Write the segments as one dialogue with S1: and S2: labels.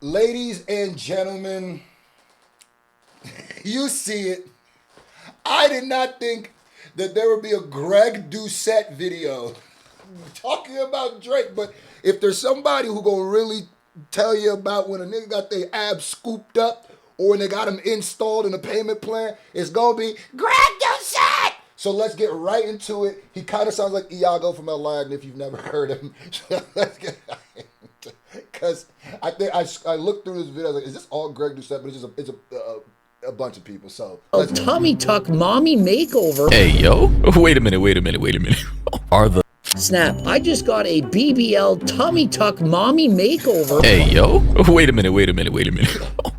S1: Ladies and gentlemen, you see it. I did not think that there would be a Greg Doucette video talking about Drake, but if there's somebody who gonna really tell you about when a nigga got their abs scooped up or when they got them installed in a payment plan, it's gonna be Greg Doucette. So let's get right into it. He kind of sounds like Iago from Aladdin if you've never heard him. Let's get because I think I looked through this video. I was like, is this all Greg Doucette? But it's a bunch of people. So
S2: tummy tuck mommy makeover.
S3: Hey yo, wait a minute. Are the
S2: Snap, I just got a BBL tummy tuck mommy makeover.
S3: Hey yo, wait a minute.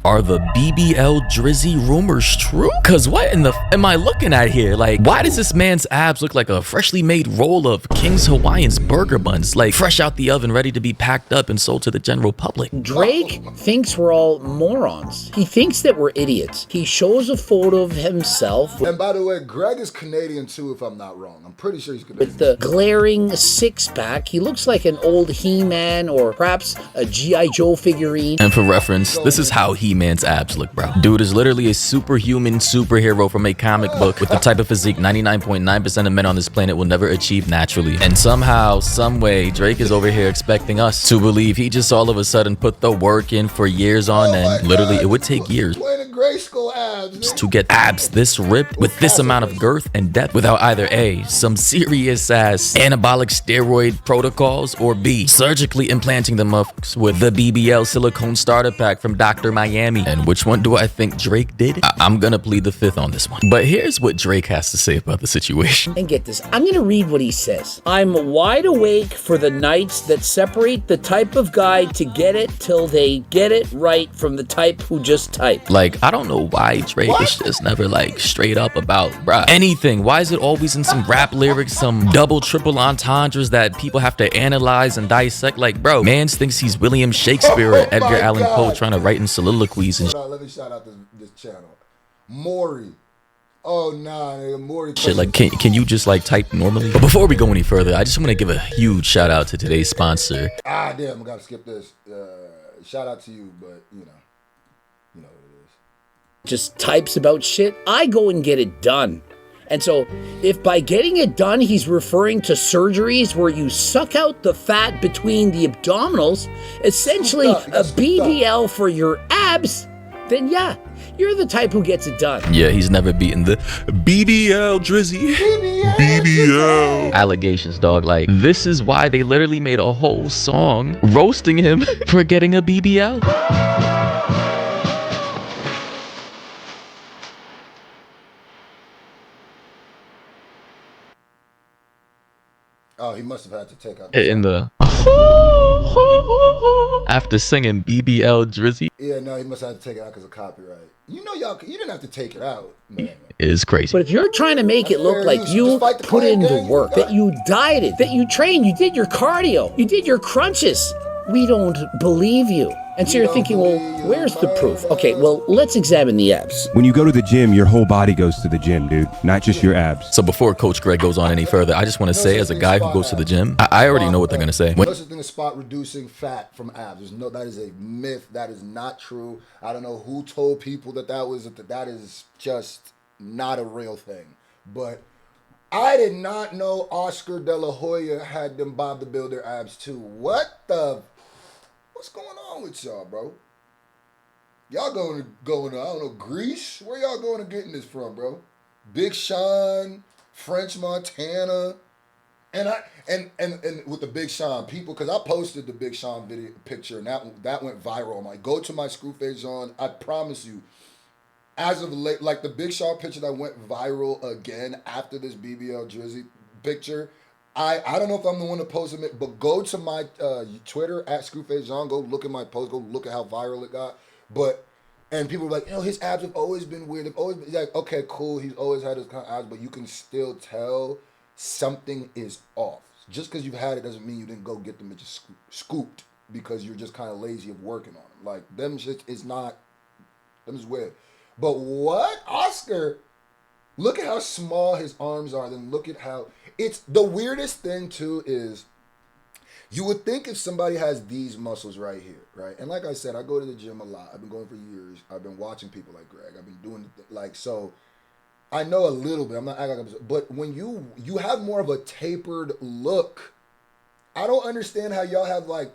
S3: Are the BBL Drizzy rumors true? Cause what in the am I looking at here? Like, why does this man's abs look like a freshly made roll of King's Hawaiian's burger buns, like fresh out the oven, ready to be packed up and sold to the general public?
S2: Drake thinks we're all morons. He thinks that we're idiots. He shows a photo of himself
S1: and by the way, Greg is Canadian too, if I'm not wrong. I'm pretty sure he's Canadian.
S2: with the glaring six-pack. He looks like an old He-Man or perhaps a G.I. Joe figurine.
S3: And for reference, this is how He-Man's abs look, bro. Dude is literally a superhuman superhero from a comic book with the type of physique 99.9% of men on this planet will never achieve naturally. And somehow, some way, Drake is over here expecting us to believe he just all of a sudden put the work in for years on end. Literally, it would take years to get abs this ripped with this amount of girth and depth without either A, some serious ass anabolic steroid protocols, or B, surgically implanting them up with the BBL silicone starter pack from Dr. Miami. And which one do I think Drake did? I'm gonna plead the fifth on this one. But here's what Drake has to say about the situation.
S2: And get this, I'm gonna read what he says. I'm wide awake for the nights that separate the type of guy to get it till they get it right from the type who just type.
S3: Like, I don't know why Drake is just never like straight up about anything. Why is it always in some rap lyrics, some double triple entendres that people have to analyze and dissect? Like, bro, mans thinks he's William Shakespeare or Edgar Allan Poe trying to write in soliloquies and
S1: let me shout out this channel. Maury. Oh nah, nigga, Maury.
S3: shit. Like, can you just like type normally? But before we go any further, I just want to give a huge shout out to today's sponsor.
S1: Ah damn, I gotta skip this. Shout out to you, but you know what it is.
S2: Just types about shit, I go and get it done. And so, if by getting it done, he's referring to surgeries where you suck out the fat between the abdominals, essentially a BBL for your abs, then yeah, you're the type who gets it done.
S3: Yeah, he's never beaten the BBL Drizzy. BBL allegations, dog. Like, this is why they literally made a whole song roasting him for getting a BBL.
S1: Oh, he must have had to take out
S3: In the after singing BBL Drizzy.
S1: Yeah, no, he must have had to take it out because of copyright. You know, y'all, you didn't have to take it out, man.
S3: Is crazy.
S2: But if you're trying to make it look like you put in the work, that you dieted, that you trained, you did your cardio, you did your crunches, we don't believe you. And so you're thinking, well, where's the proof? Okay, well, let's examine the abs.
S4: When you go to the gym, your whole body goes to the gym, dude, not just your abs.
S3: So before Coach Greg goes on any further, I just want to say, as a guy who goes to the gym, I already know what they're going to say.
S1: No such thing as spot reducing fat from abs. That is a myth. That is not true. I don't know who told people that is just not a real thing. But I did not know Oscar De La Hoya had them Bob the Builder abs too. What's going on with y'all, bro? Y'all going to I don't know, Greece? Where y'all going to getting this from, bro? Big Sean, French Montana, and with the Big Sean people, because I posted the Big Sean video picture and that went viral. I'm like, go to my Screwface John. I promise you, as of late, like the Big Sean picture that went viral again after this BBL Drizzy picture. I don't know if I'm the one to post it, but go to my Twitter at Screwface John. Go look at my post. Go look at how viral it got. And people were like, his abs have always been weird. They've always been like, okay, cool. He's always had his kind of abs, but you can still tell something is off. Just because you've had it doesn't mean you didn't go get them just scooped because you're just kind of lazy of working on them. Like them shit is not. Them is weird. But what, Oscar? Look at how small his arms are. Then look at how it's the weirdest thing too is You would think if somebody has these muscles right here, right? And like I said, I go to the gym a lot. I've been going for years. I've been watching people like Greg. I've been doing like so. I know a little bit. I'm not acting like but when you have more of a tapered look, I don't understand how y'all have like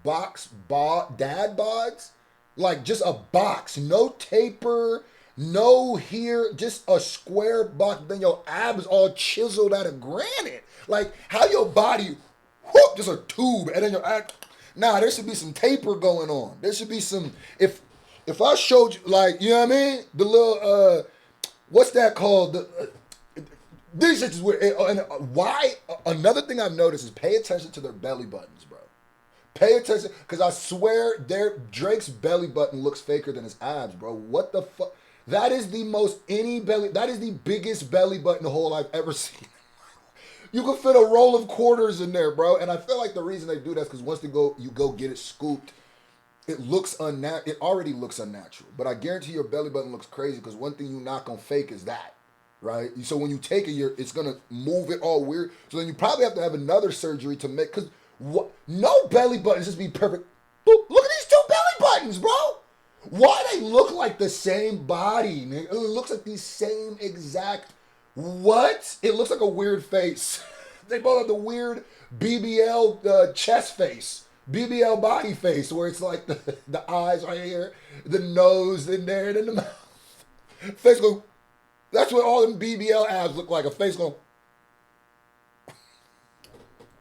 S1: dad bods, like just a box, no taper, no here, just a square box. Then your abs all chiseled out of granite. Like how your body, whoop, just a tube, and then your ab. Nah, there should be some taper going on. There should be some. If I showed you, like, you know what I mean, the little what's that called? This is weird. And why? Another thing I've noticed is pay attention to their belly buttons, bro. Pay attention, because I swear Drake's belly button looks faker than his abs, bro. What the fuck? That is the that is the biggest belly button hole I've ever seen. You can fit a roll of quarters in there, bro. And I feel like the reason they do that is because once you go get it scooped, it looks it already looks unnatural. But I guarantee your belly button looks crazy because one thing you're not gonna fake is that. Right? So when you take it, it's gonna move it all weird. So then you probably have to have another surgery to make, because no belly buttons just be perfect. Boop, look at these two belly buttons, bro. Why they look like the same body, nigga? It looks like the same exact, what? It looks like a weird face. They both have the weird BBL chest face. BBL body face, where it's like the eyes right here, the nose in there, and then the mouth. Face go. That's what all them BBL abs look like. A face going.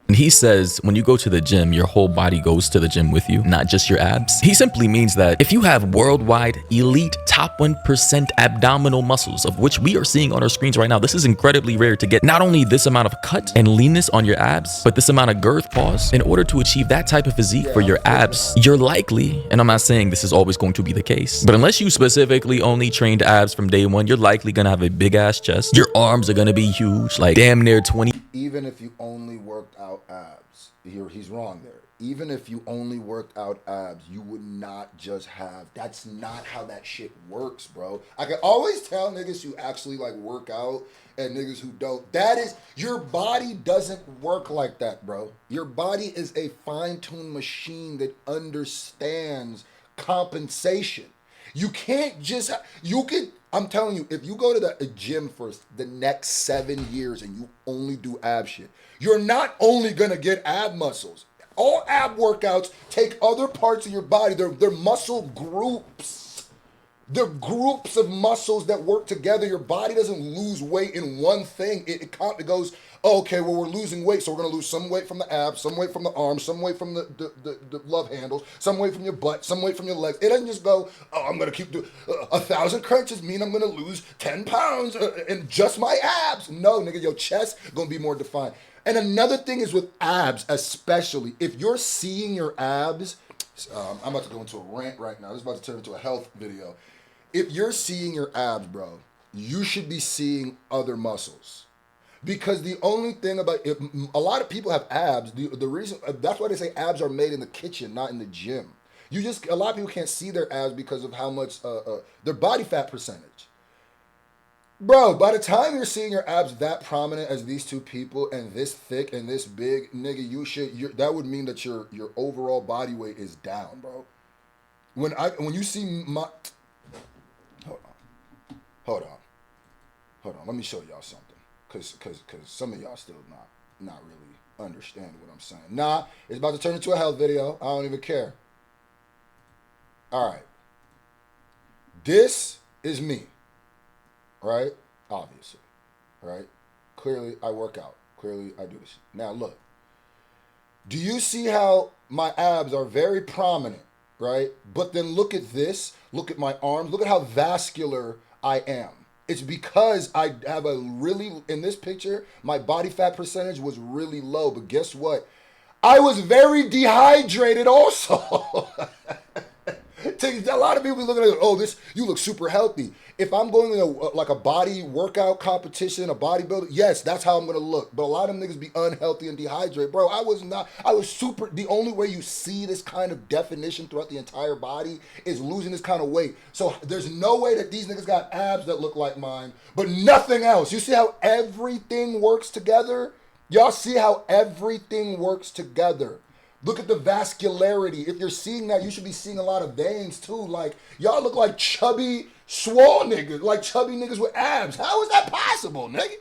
S3: And he says when you go to the gym, your whole body goes to the gym with you, not just your abs. He simply means that if you have worldwide elite top 1% abdominal muscles, of which we are seeing on our screens right now, this is incredibly rare to get not only this amount of cut and leanness on your abs, but this amount of girth pause. In order to achieve that type of physique for your abs, you're likely, and I'm not saying this is always going to be the case, but unless you specifically only trained abs from day one, you're likely gonna have a big ass chest. Your arms are gonna be huge, like damn near 20.
S1: Even if you only worked out abs, he's wrong there. Even if you only worked out abs, you would not just have. That's not how that shit works, bro. I can always tell niggas who actually like work out and niggas who don't. That is, your body doesn't work like that, bro. Your body is a fine-tuned machine that understands compensation. You can't just, I'm telling you, if you go to the gym for the next 7 years and you only do ab shit, you're not only gonna get ab muscles. All ab workouts take other parts of your body. They're muscle groups. They're groups of muscles that work together. Your body doesn't lose weight in one thing. It goes, oh, okay, well, we're losing weight, so we're going to lose some weight from the abs, some weight from the arms, some weight from the love handles, some weight from your butt, some weight from your legs. It doesn't just go, oh, I'm going to keep doing 1,000 crunches mean I'm going to lose 10 pounds in just my abs. No, nigga, your chest going to be more defined. And another thing is with abs, especially, if you're seeing your abs, I'm about to go into a rant right now. This is about to turn into a health video. If you're seeing your abs, bro, you should be seeing other muscles. Because the only thing about it, a lot of people have abs. The reason, that's why they say abs are made in the kitchen, not in the gym. A lot of people can't see their abs because of how much their body fat percentage. Bro, by the time you're seeing your abs that prominent as these two people and this thick and this big, nigga, that would mean that your overall body weight is down, bro. When you see my, hold on, let me show y'all something, cause some of y'all still not really understanding what I'm saying. Nah, it's about to turn into a health video. I don't even care. All right, this is me. Right? Obviously. Right? Clearly, I work out. Clearly, I do this. Now, look. Do you see how my abs are very prominent, right? But then look at this. Look at my arms. Look at how vascular I am. It's because I have in this picture, my body fat percentage was really low. But guess what? I was very dehydrated also. A lot of people looking at it, oh, you look super healthy. If I'm going to like a body workout competition, a bodybuilder, yes, that's how I'm going to look. But a lot of them niggas be unhealthy and dehydrated. Bro, I was super, the only way you see this kind of definition throughout the entire body is losing this kind of weight. So there's no way that these niggas got abs that look like mine, but nothing else. You see how everything works together? Y'all see how everything works together? Look at the vascularity. If you're seeing that, you should be seeing a lot of veins too. Like, y'all look like chubby, swole niggas, like chubby niggas with abs. How is that possible, nigga?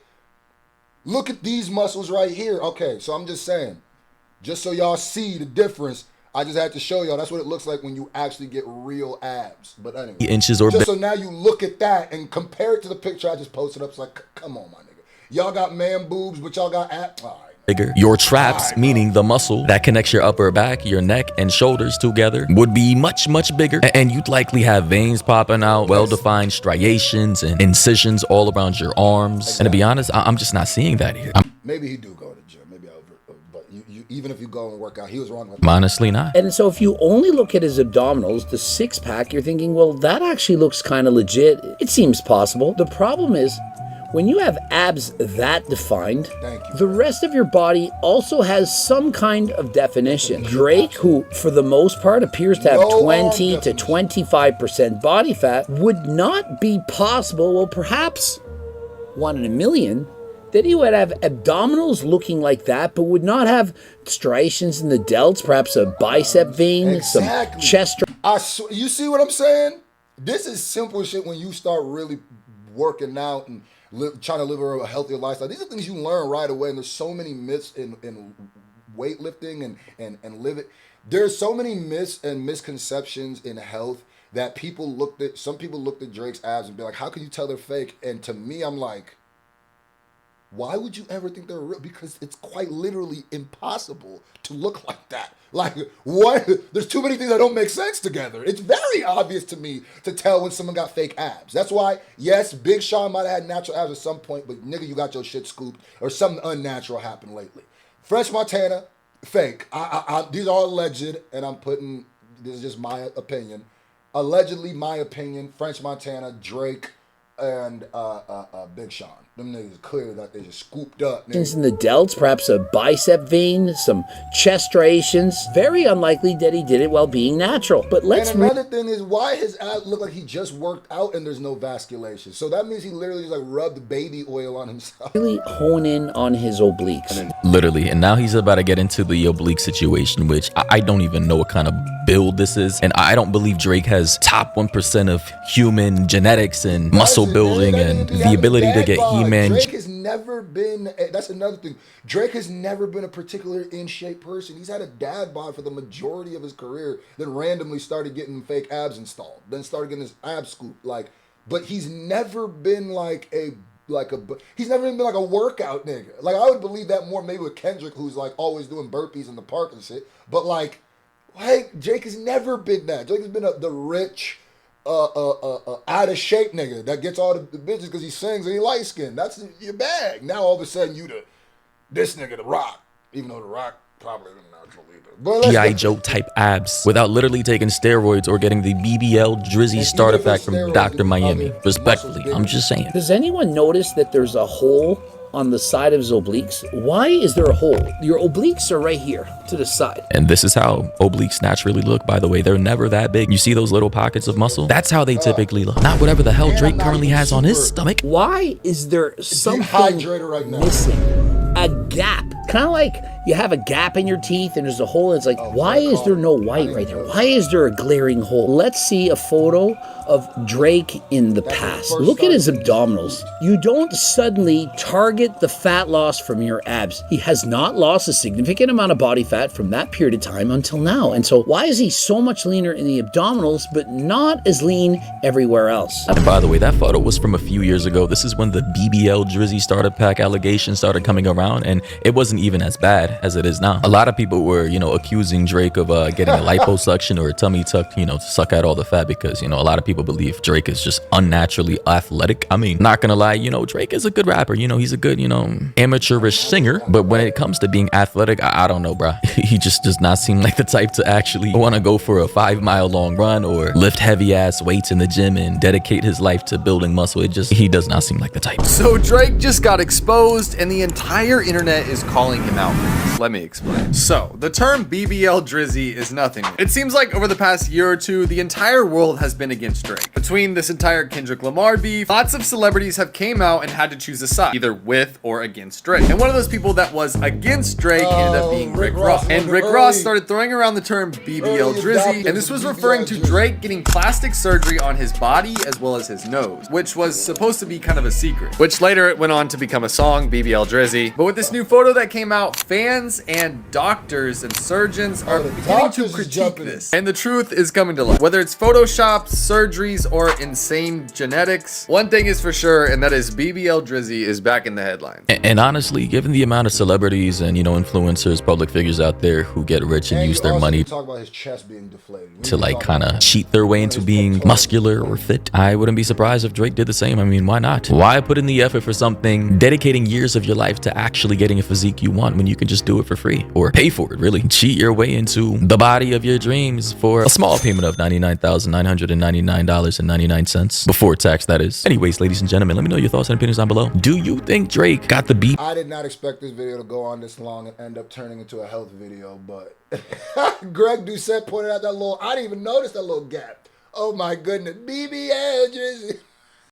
S1: Look at these muscles right here. Okay, so I'm just saying, just so y'all see the difference, I just had to show y'all that's what it looks like when you actually get real abs. But anyway,
S3: inches or
S1: just so now you look at that and compare it to the picture I just posted up. It's like, come on, my nigga. Y'all got man boobs, but y'all got abs. All right.
S3: Bigger. Your traps, meaning the muscle that connects your upper back, your neck, and shoulders together, would be much, much bigger. And you'd likely have veins popping out, well-defined striations and incisions all around your arms. Exactly. And to be honest, I'm just not seeing that here.
S1: Maybe he do go to the gym. Maybe but even if you go and work out, he was wrong.
S3: Honestly not.
S2: And so if you only look at his abdominals, the six-pack, you're thinking, well, that actually looks kind of legit. It seems possible. The problem is, when you have abs that defined, the rest of your body also has some kind of definition. Drake, who for the most part appears to have 20 to 25% body fat, would not be possible, well, perhaps 1 in a million, that he would have abdominals looking like that, but would not have striations in the delts, perhaps a bicep vein, some chest.
S1: You see what I'm saying? This is simple shit when you start really working out and trying to live a healthier lifestyle. These are things you learn right away, and there's so many myths in weightlifting and living. There's so many myths and misconceptions in health that some people looked at Drake's abs and be like, how can you tell they're fake? And to me, I'm like, why would you ever think they're real? Because it's quite literally impossible to look like that. Like, what? There's too many things that don't make sense together. It's very obvious to me to tell when someone got fake abs. That's why, yes, Big Sean might have had natural abs at some point, but nigga, you got your shit scooped or something unnatural happened lately. French Montana, fake. These are alleged, and this is just my opinion. Allegedly, my opinion, French Montana, Drake, and Big Sean. Them niggas clearly that they just scooped up.
S2: In the delts, perhaps a bicep vein, some chest striations. Very unlikely that he did it while being natural. But let's.
S1: And another thing is why his abs look like he just worked out and there's no vasculation. So that means he literally just like rubbed baby oil on himself.
S2: Really hone in on his obliques.
S3: Literally, and now he's about to get into the oblique situation, which I don't even know what kind of build this is, and I don't believe Drake has top 1% of human genetics and muscle building and the ability to get He-Man.
S1: Drake has never been, that's another thing, Drake has never been a particular in shape person. He's had a dad bod for the majority of his career, then randomly started getting fake abs installed, then started getting his abs scooped, but he's never been he's never even been like a workout nigga. Like, I would believe that more maybe with Kendrick, who's like always doing burpees in the park and shit, but like, Drake has never been that. Drake has been the rich, out of shape nigga that gets all the bitches because he sings and he light skinned. That's your bag. Now all of a sudden you this nigga The Rock, even though The Rock probably isn't natural either.
S3: G.I. Joe type abs without literally taking steroids or getting the BBL Drizzy starter pack from Dr. Miami. Respectfully, I'm just saying.
S2: Does anyone notice that there's a hole on the side of his obliques? Why is there a hole? Your obliques are right here to the side.
S3: And this is how obliques naturally look, by the way. They're never that big. You see those little pockets of muscle? That's how they typically look. Not whatever the hell Drake currently has on his stomach.
S2: Why is there something missing? A gap. Kind of like you have a gap in your teeth and there's a hole. And it's like, why is there no white right there? Why is there a glaring hole? Let's see a photo of Drake in the past. Look at his abdominals. You don't suddenly target the fat loss from your abs. He has not lost a significant amount of body fat from that period of time until now. And so why is he so much leaner in the abdominals but not as lean everywhere else?
S3: And by the way, that photo was from a few years ago. This is when the BBL Drizzy starter pack allegations started coming around, and it wasn't even as bad as it is now. A lot of people were, accusing Drake of getting a liposuction or a tummy tuck, to suck out all the fat because, a lot of people believe Drake is just unnaturally athletic. I mean, not gonna lie, Drake is a good rapper. He's a good, amateurish singer. But when it comes to being athletic, I don't know, bro. He just does not seem like the type to actually want to go for a 5-mile long run or lift heavy ass weights in the gym and dedicate his life to building muscle. He does not seem like the type.
S5: So Drake just got exposed and the entire internet internet is calling him out. Let me explain. So, the term BBL Drizzy is nothing new. It seems like over the past year or two, the entire world has been against Drake. Between this entire Kendrick Lamar beef, lots of celebrities have came out and had to choose a side, either with or against Drake. And one of those people that was against Drake ended up being Rick Ross. And Rick Ross started throwing around the term BBL Drizzy, and this was referring to Drake getting plastic surgery on his body as well as his nose, which was supposed to be kind of a secret, which later it went on to become a song, BBL Drizzy. But with this new photo that came out, fans and doctors and surgeons are beginning to critique this. And the truth is coming to light. Whether it's photoshopped, surgeries, or insane genetics, one thing is for sure, and that is BBL Drizzy is back in the headlines.
S3: And honestly, given the amount of celebrities and, you know, influencers, public figures out there who get rich and use their money
S1: talk about his chest being deflated.
S3: to like kind of cheat their way into being muscular or fit, I wouldn't be surprised if Drake did the same. I mean, why not? Why put in the effort for something, dedicating years of your life to actually getting a physique you want when you can just do it for free or pay for it, really? Cheat your way into the body of your dreams for a small payment of $99,999.99 before tax, that is. Anyways, ladies and gentlemen, let me know your thoughts and opinions down below. Do you think Drake got the beat?
S1: I did not expect this video to go on this long and end up turning into a health video, but Greg Doucette pointed out that little, I didn't even notice that little gap. Oh my goodness, BBL Drizzy.